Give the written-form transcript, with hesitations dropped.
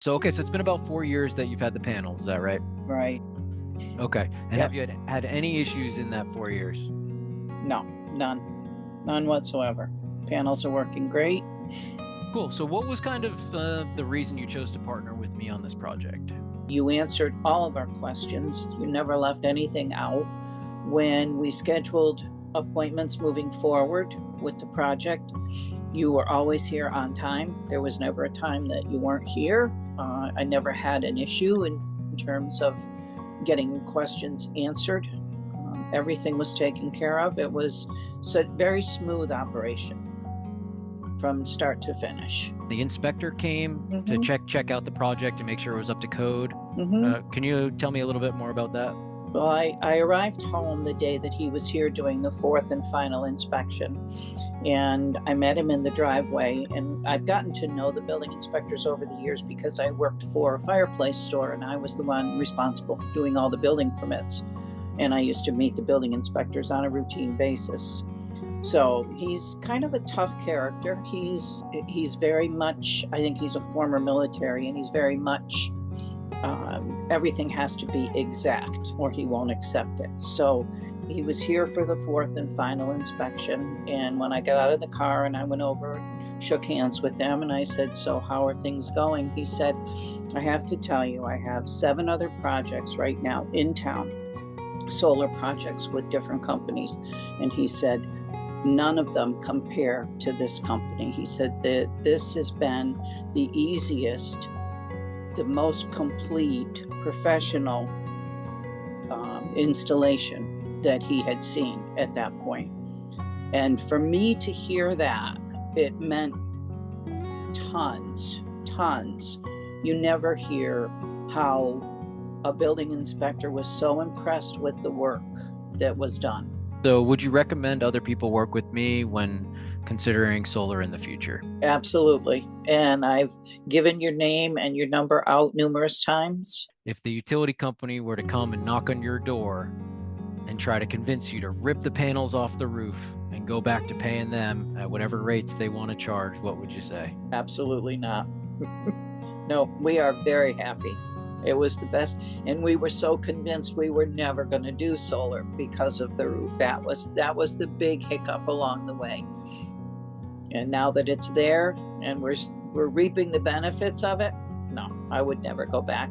So, okay, so it's been about 4 years that you've had the panels, is that right? Right. Okay. And Yep. have you had any issues in that 4 years? No, none. None whatsoever. Panels are working great. Cool. So, what was kind of the reason you chose to partner with me on this project? You answered all of our questions. You never left anything out. When we scheduled appointments moving forward with the project, you were always here on time. There was never a time that you weren't here. I never had an issue in terms of getting questions answered. Everything was taken care of. It was a very smooth operation from start to finish. The inspector came to Mm-hmm. check out the project and make sure it was up to code. Mm-hmm. Can you tell me a little bit more about that? Well, I arrived home the day that he was here doing the fourth and final inspection. And I met him in the driveway. And I've gotten to know the building inspectors over the years because I worked for a fireplace store and I was the one responsible for doing all the building permits. And I used to meet the building inspectors on a routine basis. So he's kind of a tough character. He's very much, I think he's a former military, and he's very much everything has to be exact or he won't accept it. So he was here for the fourth and final inspection. And when I got out of the car and I went over and shook hands with them and I said, "So how are things going?" He said, "I have to tell you, I have 7 other projects right now in town, solar projects with different companies." And he said, "None of them compare to this company." He said that this has been the easiest, the most complete professional installation that he had seen at that point. And for me to hear that, it meant tons. You never hear how a building inspector was so impressed with the work that was done. So, would you recommend other people work with me when considering solar in the future? Absolutely. And I've given your name and your number out numerous times. If the utility company were to come and knock on your door and try to convince you to rip the panels off the roof and go back to paying them at whatever rates they want to charge, what would you say? Absolutely not. No, we are very happy. It was the best. And we were so convinced we were never going to do solar because of the roof. That was the big hiccup along the way. And now that it's there and we're reaping the benefits of it, no, I would never go back.